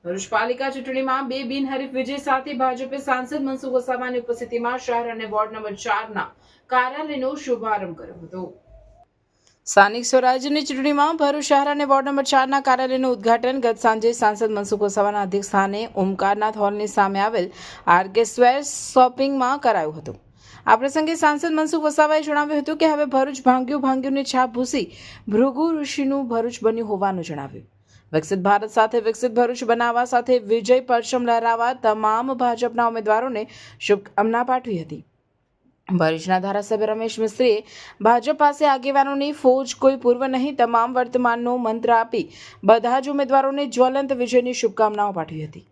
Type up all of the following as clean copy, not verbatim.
ભરૂચ પાલિકા ચૂંટણીમાં બે બિનહરીફ વિજય સાથે ભાજપે સાંસદ મનસુખ વસાવાની ઉપસ્થિતિમાં શહેર અને વોર્ડ નંબર 4 ના કાર્યાલયનો શુભારંભ કર્યો હતો। સ્થાનિક સ્વરાજ્યની ચૂંટણીમાં ભરૂચ શહેર અને વોર્ડ નંબર 4 ના કાર્યાલયનું ઉદ્ઘાટન ગત સાંજે સાંસદ મનસુખ વસાવાના અધ્યક્ષસ્થાને ઓમકારનાથ હોલની સામે આવેલ આરકે સ્ક્વેર શોપિંગમાં કરાયું હતું। આ પ્રસંગે સાંસદ મનસુખ વસાવાએ જણાવ્યું હતું કે હવે ભરૂચ ભાંગ્યુની છાપ ભૂસી ભૃગુ ઋષિનું ભરૂચ બન્યું હોવાનું જણાવ્યું। વિકસિત ભારત સાથે વિકસિત ભરૂચ બનાવવા સાથે વિજય પરચમ લહેરાવવા તમામ ભાજપના ઉમેદવારોને શુભકામના પાઠવી હતી। ભરૂચના ધારાસભ્ય રમેશ મિસ્ત્રીએ ભાજપ પાસે આગેવાનોની ફોજ કોઈ પૂર્વ નહીં તમામ વર્તમાનનો મંત્ર આપી બધા જ ઉમેદવારોને જ્વલંત વિજયની શુભકામનાઓ પાઠવી હતી।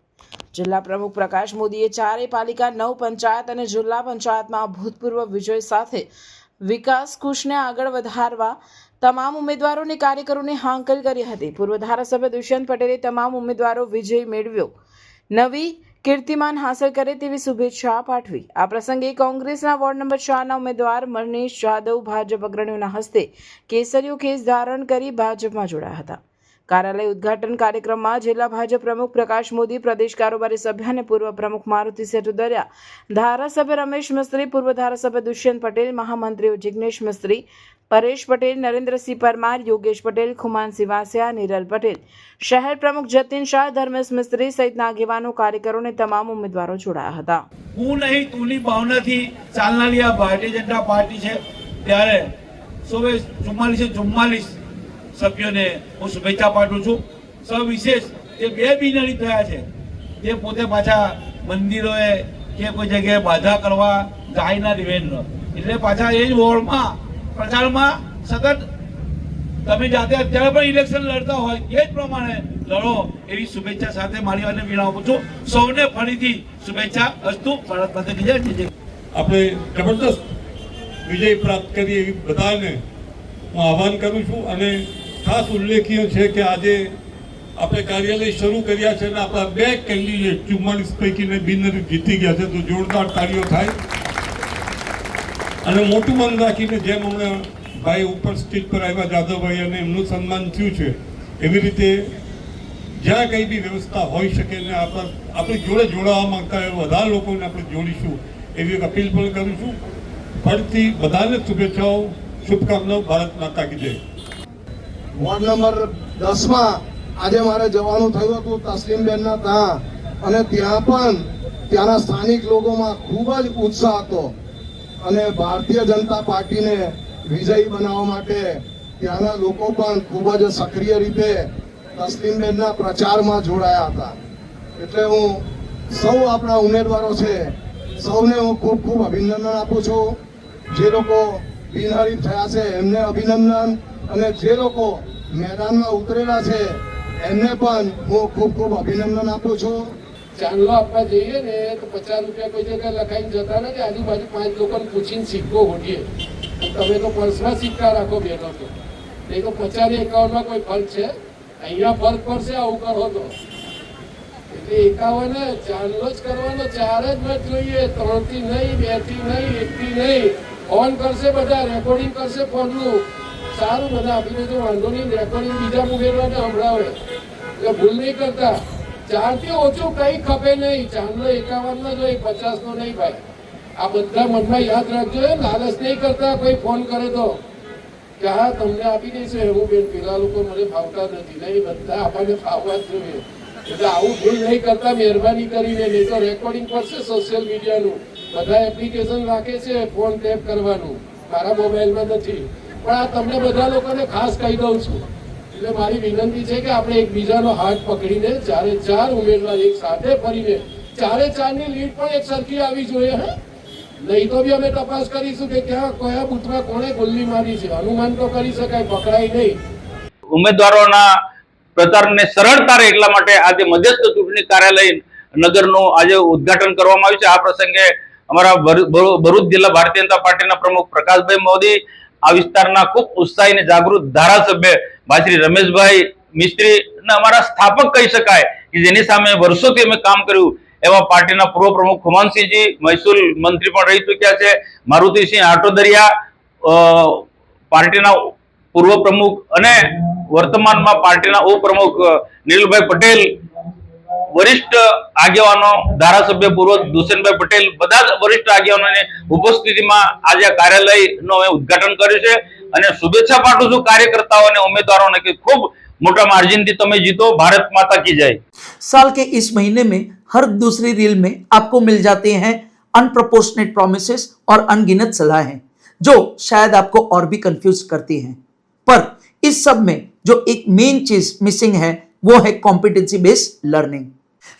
જિલ્લા પ્રમુખ પ્રકાશ મોદીએ ચારેય પાલિકા 9 પંચાયત અને જિલ્લા પંચાયતમાં ભૂતપૂર્વ વિજય સાથે વિકાસ કુશને આગળ વધારવા તમામ ઉમેદવારોને કાર્યકરોને હાંકલ કરી હતી। પૂર્વ ધારાસભ્ય દુષ્યંત પટેલે તમામ ઉમેદવારો વિજય મેળવ્યો નવી કીર્તિમાન હાંસલ કરે તેવી શુભેચ્છા પાઠવી। આ પ્રસંગે કોંગ્રેસના વોર્ડ નંબર 4 ના ઉમેદવાર મનીષ જાદવ ભાજપ અગ્રણીઓના હસ્તે કેસરીયો ખેસ ધારણ કરી ભાજપમાં જોડાયા હતા। કાર્યાલય ઉદ્ઘાટન કાર્યક્રમમાં જિલ્લા ભાજપ પ્રમુખ પ્રકાશ મોદી, પ્રદેશ કારોબારી સભ્ય અને પૂર્વ પ્રમુખ મારુતિ સેટુદરિયા, ધારાસભ્ય રમેશ મિસ્ત્રી, પૂર્વ ધારાસભ્ય દુષ્યંત પટેલ, મહામંત્રીઓ જિગ્નેશ મિસ્ત્રી, પરેશ પટેલ, નરેન્દ્રસિંહ પરમાર, યોગેશ પટેલ, ખુમાનસિંહ વાસિયા, નિરલ પટેલ, શહેર પ્રમુખ જતીન શાહ, ધર્મેશ મિસ્ત્રી સહિતના આગેવાનો, કાર્યકરો અને તમામ ઉમેદવારો જોડાયા હતા। હું નહીં તુની ભાવનાથી ચાલનારી આ ભારતીય જનતા પાર્ટી છે ત્યારે 44 સભ્યોને હું શુભેચ્છા પાઠવું છું। સવિશેષ જે બે બિનહરીફ થયા છે તે પોતે પાછા મંદિરોએ કે કોઈ જગ્યાએ બાધા કરવા જાય ના રિવેન્જ એટલે પાછા એ જ વોર્ડમાં પ્રચારમાં સતત તમે જાતે અત્યારે પણ ઇલેક્શન લડતા હોય એ જ પ્રમાણે લડો એવી શુભેચ્છા સાથે મારી વાતને વિરામ આપું છું। સૌને ફરીથી શુભેચ્છા અસ્તુ। ભારત માતા કી જય। આપણે જબરદસ્ત વિજય પ્રાપ્ત કરી એવી બધાને હું આહ્વાન કરું છું અને ખાસ ઉલ્લેખનીય છે કે આજે આપણે કાર્યાલય શરૂ કર્યા છે અને આપણા બે કેન્ડિડેટ 44 પૈકીને બિનહરીફ જીતી ગયા છે, તો જોરદાર તાળીઓ થાય અને મોટું મન રાખીને જેમ હમણાં ભાઈ ઉપર સ્ટેજ પર આવ્યા જાદવભાઈ અને એમનું સન્માન થયું છે એવી રીતે જ્યાં કંઈ બી વ્યવસ્થા હોઈ શકે ને આપણી જોડે જોડાવા માંગતા હોય વધારે લોકોને આપણે જોડીશું એવી એક અપીલ પણ કરું છું। ફરીથી બધાને શુભેચ્છાઓ, શુભકામનાઓ। ભારત માતા કી જય। વોર્ડ નંબર 10 માં આજે મારે જવાનું થયું હતું તસ્લીમબેનના ત્યાં અને ત્યાં પણ ત્યાંના સ્થાનિક લોકોમાં ખૂબ જ ઉત્સાહ હતો અને ભારતીય જનતા પાર્ટીને વિજયી બનાવવા માટે ત્યાંના લોકો પણ ખૂબ જ સક્રિય રીતે તસ્લીમબેનના પ્રચારમાં જોડાયા હતા। એટલે હું સૌ આપણા ઉમેદવારો છે સૌને હું ખૂબ ખૂબ અભિનંદન આપું છું। જે લોકો બિનહરીફ થયા છે એમને અભિનંદન અને જે લોકો મેદાનમાં ઉતરેલા છે એમને પણ હું ખૂબ ખૂબ અભિનંદન આપું છું। ચાંદલો આપવા જઈએ ને તો 50 રૂપિયા કોઈ જગ્યાએ લખાઈને જતા નથી, આજુબાજુ 5 લોકોને પૂછીને સિક્કો હોટીએ। તમે તો પર્સમાં સિક્કા રાખો બેઠો તો નહીં તો 50 51માં કોઈ ફરક છે? અહીંયા ફરક પડશે આવું કરો તો। એટલે 51 ચાંદલો જ કરવાનો, 4 જ મત જોઈએ, 3 થી નહીં, 2 થી નહીં, 1 થી નહીં। ફોન કરશે બધા, રેકોર્ડિંગ કરશે ફોનનું, સારું બધા આપીને તો વાંધો નહીં, રેકોર્ડિંગ બીજા ઉમેદવારને સંભળાવે એટલે ભૂલ નહીં કરતા। 4 થી ઓછું કઈ ખપે નહીં, ચાંદલો 51 નો જોઈએ, 50 નો નહીં ભાઈ। આ બધા મનમાં યાદ રાખજો, લાલચ નહીં કરતા। કોઈ ફોન કરે તો કે હા તમને આપી દઈશું એવું બેન, પેલા લોકો મને ફાવતા નથી, નહીં બધા આપણને ફાવવા જ જોઈએ। એટલે આવું ભૂલ નહીં કરતા મહેરબાની કરીને, નહીં તો રેકોર્ડિંગ કરશે સોશિયલ મીડિયાનું, બધા એપ્લિકેશન રાખે છે ફોન ટેપ કરવાનું, મારા મોબાઈલમાં નથી, પણ આ તમને બધા લોકોને ખાસ કહી દઉં છું। એટલે મારી વિનંતી છે કે આપણે એકબીજાનો હાથ પકડીને 4 ઉમેદવાર એક સાથે ફરીને 4 ની લીડ પણ એક સરખી આવી જોઈએ। હે નહીં તો બી અમે તપાસ કરીશું કે ક્યાં કયા બૂથમાં કોણે ગોલ્લી મારી છે, અનુમાન તો કરી શકાય, પકડાય નહીં। ઉમેદવારોના પ્રચારને સરળતા રહે એટલા માટે આજે મધ્યસ્થ ચૂંટણી કાર્યાલય નગરનું આજે ઉદ્ઘાટન કરવામાં આવ્યું છે। આ પ્રસંગે અમારા ભરૂચ જિલ્લા ભારતીય જનતા પાર્ટીના પ્રમુખ પ્રકાશભાઈ મોદી, આ વિસ્તારના ખૂબ ઉત્સાહી અને જાગૃત ધારાસભ્ય ભાઈ શ્રી રમેશભાઈ મિસ્ત્રી અને અમારા સ્થાપક કહી શકાય કે જેની સામે વર્ષોથી અમે કામ કર્યું એવા પાર્ટીના પૂર્વ પ્રમુખ ખુમાનસિંહજી, મહેસૂલ મંત્રી પણ રહી ચૂક્યા છે, મારુતિસિંહ આટોદરિયા, પાર્ટીના પૂર્વ પ્રમુખ અને વર્તમાનમાં પાર્ટીના ઉપપ્રમુખ નીલભાઈ પટેલ, વરિષ્ઠ આગેવાનો ધારાસભ્ય પૂર્વ દુષ્યંતભાઈ પટેલ બધા જ વરિષ્ઠ આગેવાનોની ઉપસ્થિતિમાં આજે આ કાર્યાલયનું અમે ઉદ્ઘાટન કર્યું છે અને શુભેચ્છા પાઠવું છું કાર્યકર્તાઓ અને ઉમેદવારોને કે ખૂબ મોટા માर्जिनથી તમે जीतो। भारत माता की जय। साल के इस महीने में हर दूसरी रील में आपको मिल जाते हैं अनप्रोपोर्शनेट प्रोमिसेस और अनगिनत सलाहें जो शायद आपको और भी कंफ्यूज करती हैं, पर इस सब में जो एक मेन चीज मिसिंग है वो है competency based learning.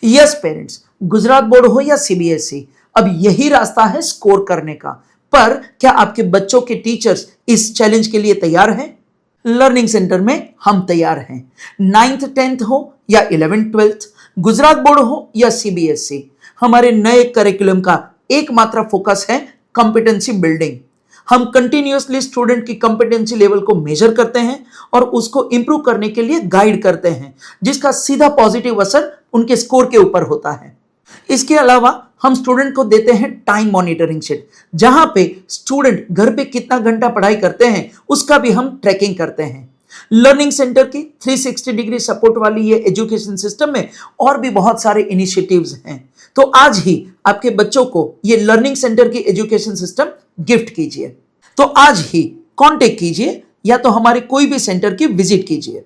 Yes parents, Gujarat board हो या सीबीएसई, अब यही रास्ता है स्कोर करने का। पर क्या आपके बच्चों के टीचर्स इस चैलेंज के लिए तैयार हैं? लर्निंग सेंटर में हम तैयार हैं। 9th 10th हो या 11th 12th, गुजरात बोर्ड हो या सीबीएसई, हमारे नए करिकुलम का एकमात्र फोकस है कॉम्पिटेंसी बिल्डिंग। हम कंटिन्यूअसली स्टूडेंट की कॉम्पिटेंसी लेवल को मेजर करते हैं और उसको इंप्रूव करने के लिए गाइड करते हैं, जिसका सीधा पॉजिटिव असर उनके स्कोर के ऊपर होता है। इसके अलावा हम स्टूडेंट को देते हैं टाइम मॉनिटरिंग शीट, जहां पे स्टूडेंट घर पे कितना घंटा पढ़ाई करते हैं उसका भी हम ट्रैकिंग करते हैं। लर्निंग सेंटर की 360 डिग्री सपोर्ट वाली ये एजुकेशन सिस्टम में और भी बहुत सारे इनिशिएटिव्स हैं। तो आज ही आपके बच्चों को ये लर्निंग सेंटर की एजुकेशन सिस्टम गिफ्ट कीजिए। तो आज ही कांटेक्ट कीजिए या तो हमारे कोई भी सेंटर की विजिट कीजिए।